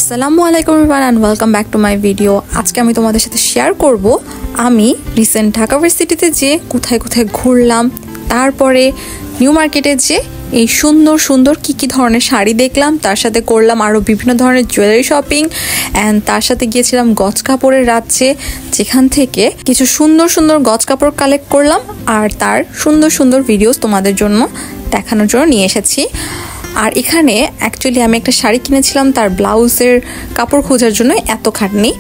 আসসালামু আলাইকুম everyone and welcome back to my video. আজকে আমি তোমাদের সাথে শেয়ার করব আমি রিসেন্ট ঢাকা ভার্সিটিতে যে কোথায় কোথায় ঘুরলাম, তারপরে নিউ মার্কেটে যে এই সুন্দর সুন্দর কী ধরনের শাড়ি দেখলাম, তার সাথে করলাম আরও বিভিন্ন ধরনের জুয়েলারি শপিং অ্যান্ড তার সাথে গিয়েছিলাম গজ কাপড়ের রাজ্যে, যেখান থেকে কিছু সুন্দর সুন্দর গজ কাপড় কালেক্ট করলাম আর তার সুন্দর সুন্দর ভিডিওস তোমাদের জন্য দেখানোর জন্য নিয়ে এসেছি। আর এখানে অ্যাকচুয়ালি আমি একটা শাড়ি কিনেছিলাম, তার ব্লাউজের কাপড় খোঁজার জন্য এত খাটনি।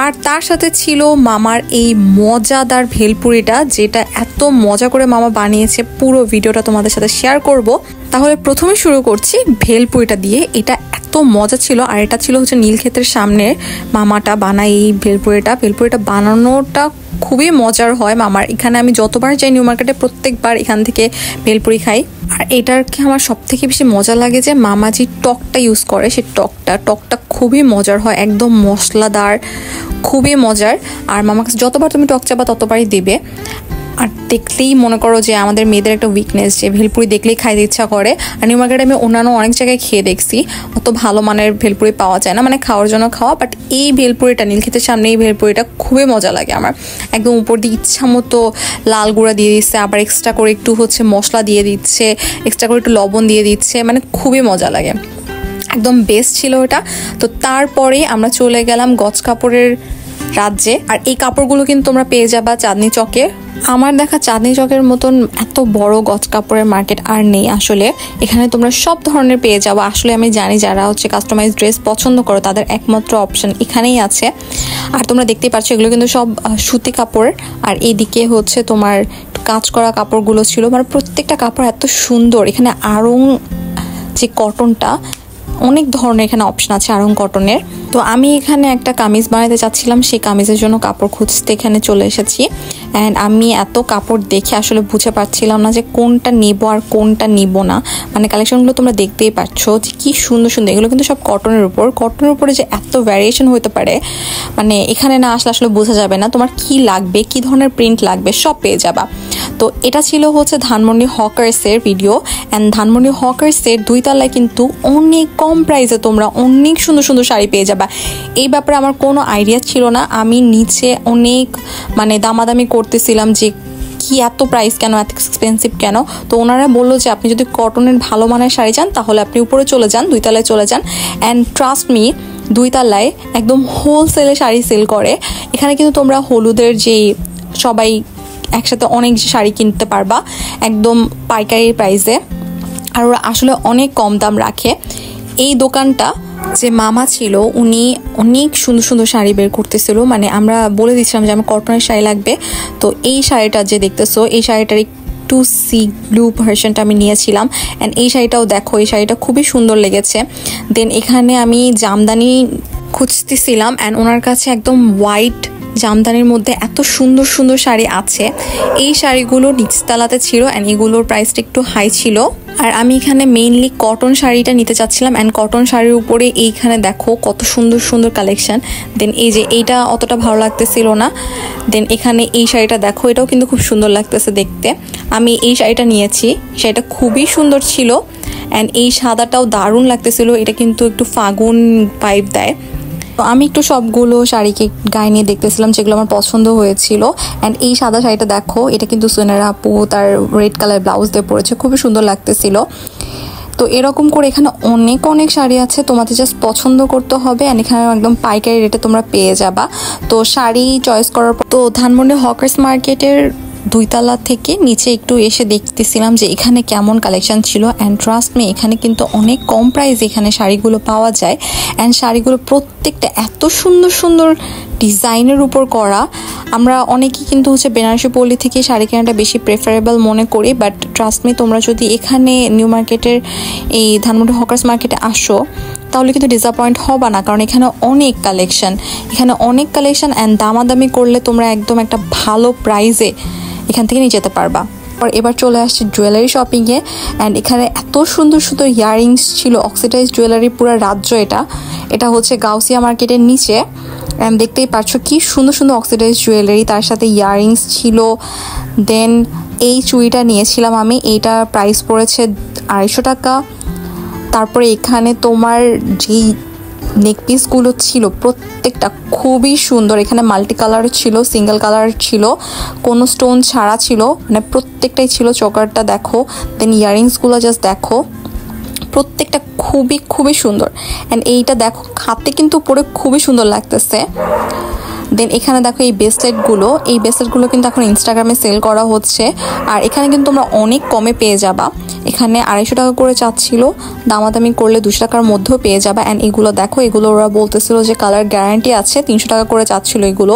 আর তার সাথে ছিল মামার এই মজাদার ভেলপুরিটা, যেটা এত মজা করে মামা বানিয়েছে, পুরো ভিডিওটা তোমাদের সাথে শেয়ার করব। তাহলে প্রথমে শুরু করছি ভেলপুরিটা দিয়ে। এটা এত মজা ছিল, আর এটা ছিল হচ্ছে নীলক্ষেতের সামনে মামাটা বানায় এই ভেলপুরিটা বানানোটা খুবই মজার হয় মামার। এখানে আমি যতবার যাই নিউ মার্কেটে প্রত্যেকবার এখান থেকে ভেলপুরি খাই। আর এটাকে আমার সব থেকে বেশি মজা লাগে যে মামা যে টকটা ইউজ করে, সেই টকটা খুবই মজার হয়, একদম মশলাদার, খুবই মজার। আর মামার কাছে যতবার তুমি টক চাবা ততবারই দেবে। আর দেখলেই মনে করো যে আমাদের মেয়েদের একটা উইকনেস, যে ভেলপুরি দেখলেই খাইতে ইচ্ছা করে। আর নিউ মার্কেটে আমি অন্যান্য অনেক জায়গায় খেয়ে দেখছি, অত ভালো মানের ভেলপুরি পাওয়া যায় না, মানে খাওয়ার জন্য খাওয়া। বাট এই ভেলপুরিটা, নীলক্ষেতের সামনে এই ভেলপুরিটা খুবই মজা লাগে আমার। একদম উপর দিয়ে ইচ্ছা মতো লাল গুঁড়া দিয়ে দিচ্ছে, আবার এক্সট্রা করে একটু হচ্ছে মশলা দিয়ে দিচ্ছে, এক্সট্রা করে একটু লবণ দিয়ে দিচ্ছে, মানে খুবই মজা লাগে, একদম বেস্ট ছিল ওটা। তো তারপরে আমরা চলে গেলাম গজ কাপড়ের রাজ্যে। আর এই কাপড়গুলো কিন্তু তোমরা পেয়ে যাবা চাঁদনি চকে। আমার দেখা চাঁদনি চকের মতন এত বড় গজ কাপড়ের মার্কেট আর নেই আসলে। এখানে তোমরা সব ধরনের পেয়ে যাবো। আসলে আমি জানি যারা হচ্ছে কাস্টমাইজ ড্রেস পছন্দ করো তাদের একমাত্র অপশন এখানেই আছে। আর তোমরা দেখতেই পাচ্ছ এগুলো কিন্তু সব সুতি কাপড়। আর এইদিকে হচ্ছে তোমার কাজ করা কাপড়গুলো ছিল, মানে প্রত্যেকটা কাপড় এত সুন্দর। এখানে আড়ং যে কটনটা, অনেক ধরনের এখানে অপশন আছে আড়ং কটনের। তো আমি এখানে একটা কামিজ বানাতে চাচ্ছিলাম, সেই কামিজের জন্য কাপড় খুঁজতে এখানে চলে এসেছি। অ্যান্ড আমি এত কাপড় দেখে আসলে বুঝে পাচ্ছিলাম না যে কোনটা নিব আর কোনটা নিব না। মানে কালেকশনগুলো তোমরা দেখতেই পাচ্ছ যে কি সুন্দর সুন্দর। এগুলো কিন্তু সব কটনের উপরে যে এত ভ্যারিয়েশন হতে পারে, মানে এখানে না আসলে আসলে বোঝা যাবে না তোমার কি লাগবে, কি ধরনের প্রিন্ট লাগবে, সব পেয়ে যাবা। তো এটা ছিল হচ্ছে ধানমন্ডি হকার্সের ভিডিও। অ্যান্ড ধানমন্ডি হকার্সের 2 তলায় কিন্তু অনেক কম প্রাইসে তোমরা অনেক সুন্দর সুন্দর শাড়ি পেয়ে যাবা। এই ব্যাপারে আমার কোনো আইডিয়া ছিল না। আমি নিচে অনেক মানে দামাদামি করতেছিলাম যে কি এত প্রাইস কেন, এত এক্সপেন্সিভ কেন। তো ওনারা বললো যে আপনি যদি কটনের ভালো মানের শাড়ি চান তাহলে আপনি উপরে চলে যান, 2 তলায় চলে যান। অ্যান্ড ট্রাস্ট মি, 2 তলায় একদম হোলসেলে শাড়ি সেল করে। এখানে কিন্তু তোমরা হলুদের যেই সবাই একসাথে অনেক শাড়ি কিনতে পারবা একদম পাইকারি প্রাইসে। আর ওরা আসলে অনেক কম দাম রাখে। এই দোকানটা যে মামা ছিল উনি অনেক সুন্দর সুন্দর শাড়ি বের করতেছিল, মানে আমরা বলে দিচ্ছিলাম যে আমার কটনের শাড়ি লাগবে। তো এই শাড়িটা যে দেখতেছো, এই শাড়িটার একটু সি ব্লু ভার্সনটা আমি নিয়েছিলাম। অ্যান্ড এই শাড়িটাও দেখো, এই শাড়িটা খুবই সুন্দর লেগেছে। দেন এখানে আমি জামদানি খুঁজতেছিলাম, অ্যান্ড ওনার কাছে একদম হোয়াইট জামদানির মধ্যে এত সুন্দর সুন্দর শাড়ি আছে। এই শাড়িগুলো নিচতলাতে ছিল অ্যান্ড এগুলোর প্রাইসটা একটু হাই ছিল। আর আমি এখানে মেইনলি কটন শাড়িটা নিতে চাচ্ছিলাম। অ্যান্ড কটন শাড়ির উপরে এইখানে দেখো কত সুন্দর সুন্দর কালেকশন। দেন এই যে এইটা অতটা ভালো লাগতেছিল না। দেন এখানে এই শাড়িটা দেখো, এটাও কিন্তু খুব সুন্দর লাগতেছে দেখতে। আমি এই শাড়িটা নিয়েছি, শাড়িটা খুবই সুন্দর ছিল। অ্যান্ড এই সাদাটাও দারুণ লাগতেছিল, এটা কিন্তু একটু ফাগুন ভাইব দেয়। তো আমি একটু সবগুলো শাড়িকে গায়ে নিয়ে দেখতেছিলাম যেগুলো আমার পছন্দ হয়েছিল। অ্যান্ড এই সাদা শাড়িটা দেখো, এটা কিন্তু সুনেরা আপু তার রেড কালার ব্লাউজ দিয়ে পরেছে, খুবই সুন্দর লাগতেছিল। তো এরকম করে এখানে অনেক অনেক শাড়ি আছে, তোমাদের জাস্ট পছন্দ করতে হবে। অ্যান্ড এখানে একদম পাইকারি রেটে তোমরা পেয়ে যাবা। তো শাড়ি চয়েস করার পর তো ধানমন্ডি হকার্স মার্কেটের 2 তলা থেকে নিচে একটু এসে দেখতেছিলাম যে এখানে কেমন কালেকশন ছিল। অ্যান্ড ট্রাস্ট মি, এখানে কিন্তু অনেক কম প্রাইস এখানে শাড়িগুলো পাওয়া যায়। অ্যান্ড শাড়িগুলো প্রত্যেকটা এত সুন্দর সুন্দর ডিজাইনের উপর করা। আমরা অনেকেই কিন্তু হচ্ছে বেনারসি পল্লী থেকে শাড়ি কেনাটা বেশি প্রেফারেবল মনে করি, বাট ট্রাস্ট মি তোমরা যদি এখানে নিউ মার্কেটের এই ধানমন্ডি হকার্স মার্কেটে আসো তাহলে কিন্তু ডিসঅ্যাপয়েন্ট হবা না, কারণ এখানে অনেক কালেকশন অ্যান্ড দামাদামি করলে তোমরা একদম একটা ভালো প্রাইসে এখান থেকে নিয়ে যেতে পারবা। এবার চলে আসছে জুয়েলারি শপিংয়ে। অ্যান্ড এখানে এত সুন্দর সুন্দর ইয়াররিংস ছিল, অক্সিডাইজ জুয়েলারি পুরো রাজ্য। এটা হচ্ছে গাউসিয়া মার্কেটের নিচে। দেখতেই পাচ্ছ কি সুন্দর সুন্দর অক্সিডাইজ জুয়েলারি, তার সাথে ইয়াররিংস ছিল। দেন এই চুড়িটা নিয়েছিলাম আমি, এইটা প্রাইস পড়েছে 250 টাকা। তারপরে এখানে তোমার যেই নেক পিসগুলো ছিল প্রত্যেকটা খুবই সুন্দর। এখানে মাল্টি কালার ছিল, সিঙ্গেল কালার ছিল, কোনো স্টোন ছাড়া ছিল, মানে প্রত্যেকটাই ছিল। চোকারটা দেখো, দেন ইয়ারিংসগুলো জাস্ট দেখো, প্রত্যেকটা খুবই খুবই সুন্দর। অ্যান্ড এইটা দেখো হাতে কিন্তু পরে খুবই সুন্দর লাগতেছে। দেন এখানে দেখো এই ব্রেসলেটগুলো কিন্তু এখন ইনস্টাগ্রামে সেল করা হচ্ছে। আর এখানে কিন্তু তোমরা অনেক কমে পেয়ে যাবা। এখানে 250 টাকা করে চাচ্ছিল, দামাদামি করলে 200 টাকার মধ্যেও পেয়ে যাবা। অ্যান্ড এগুলো দেখো, এগুলো ওরা বলতেছিল যে কালার গ্যারান্টি আছে, 300 টাকা করে চাচ্ছিল এগুলো।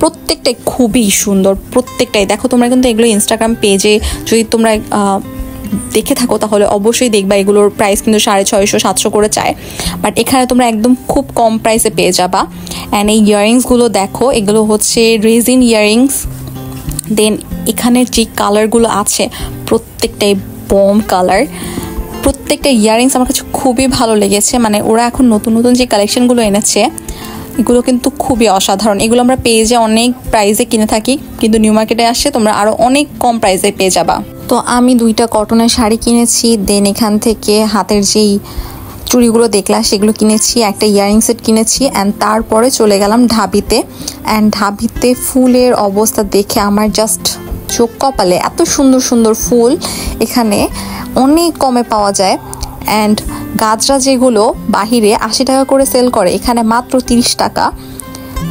প্রত্যেকটাই খুবই সুন্দর, প্রত্যেকটাই দেখো। তোমরা কিন্তু এগুলো ইনস্টাগ্রাম পেজে যদি তোমরা দেখে থাকো তাহলে অবশ্যই দেখবা এগুলোর প্রাইস কিন্তু 650-700 করে চায়, বাট এখানে তোমরা একদম খুব কম প্রাইসে পেয়ে যাবা। অ্যান্ড এই ইয়ারিংসগুলো দেখো, এগুলো হচ্ছে রেজিন ইয়ারিংস। দেন এখানের যে কালারগুলো আছে প্রত্যেকটাই বম কালার। প্রত্যেকটা ইয়ারিংস আমার কাছে খুবই ভালো লেগেছে। মানে ওরা এখন নতুন নতুন যে কালেকশনগুলো এনেছে এগুলো কিন্তু খুবই অসাধারণ। এগুলো আমরা পেজে অনেক প্রাইসে কিনে থাকি, কিন্তু নিউ মার্কেটে আসছে তোমরা আরও অনেক কম প্রাইসে পেয়ে যাবা। তো আমি 2টা কটনের শাড়ি কিনেছি। দেন এখান থেকে হাতের যেই চুড়িগুলো দেখলাম সেগুলো কিনেছি, একটা ইয়ারিং সেট কিনেছি। অ্যান্ড তারপরে চলে গেলাম ঢাবিতে। অ্যান্ড ঢাবিতে ফুলের অবস্থা দেখে আমার জাস্ট চোখ কপালে, এত সুন্দর সুন্দর ফুল এখানে অনেক কমে পাওয়া যায়। অ্যান্ড গাজরা যেগুলো বাহিরে 80 টাকা করে সেল করে, এখানে মাত্র 30 টাকা।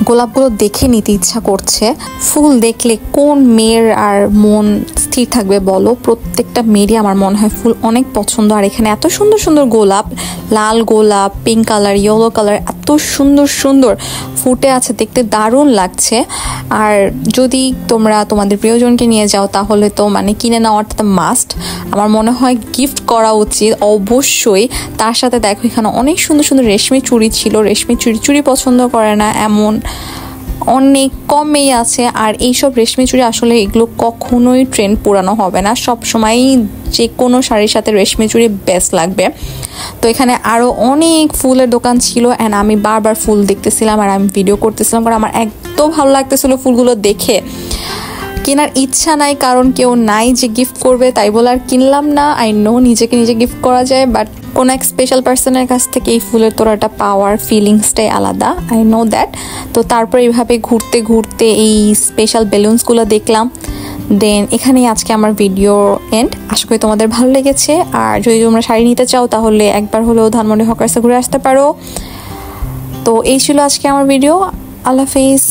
গোলাপগুলো দেখে নিতে ইচ্ছা করছে। ফুল দেখলে কোন মেয়ের আর মন স্থির থাকবে বলো? প্রত্যেকটা মেয়েরই আমার মনে হয় ফুল অনেক পছন্দ। আর এখানে এত সুন্দর সুন্দর গোলাপ, লাল গোলাপ, পিঙ্ক কালার, ইয়েলো কালার, এত সুন্দর সুন্দর ফুটে আছে, দেখতে দারুণ লাগছে। আর যদি তোমরা তোমাদের প্রিয়জনকে নিয়ে যাও তাহলে তো মানে কিনে নেওয়াটা মাস্ট। আমার মনে হয় গিফট করা উচিত অবশ্যই। তার সাথে দেখো এখানে অনেক সুন্দর সুন্দর রেশমি চুড়ি ছিল। রেশমি চুড়ি পছন্দ করে না এমন অনেক কমেই আছে। আর এইসব রেশমি চুড়ি আসলে এগুলো কখনোই ট্রেন্ড পুরানো হবে না, সব সময়ই যে কোনো শাড়ির সাথে রেশমি চুড়ি বেস্ট লাগবে। তো এখানে আরও অনেক ফুলের দোকান ছিল। অ্যান্ড আমি বারবার ফুল দেখতেছিলাম আর আমি ভিডিও করতেছিলাম, কারণ আমার একদম ভালো লাগতেছিল ফুলগুলো দেখে। কেনার ইচ্ছা নাই কারণ কেউ নাই যে গিফট করবে, তাই বলে আর কিনলাম না। আই নো নিজেকে নিজে গিফট করা যায়, বাট কোনো এক স্পেশাল পার্সনের কাছ থেকে এই ফুলের তোড়াটা পাওয়ার ফিলিংসটাই আলাদা, আই নো দ্যাট। তো তারপর এইভাবে ঘুরতে ঘুরতে এই স্পেশাল বেলুনসগুলো দেখলাম। দেন এখানেই আজকে আমার ভিডিও এন্ড। আশা করি তোমাদের ভালো লেগেছে। আর যদি তোমরা শাড়ি নিতে চাও তাহলে একবার হলেও ধানমন্ডি হকার্সে ঘুরে আসতে পারো। তো এই ছিল আজকে আমার ভিডিও। আল্লাহ হাফেজ।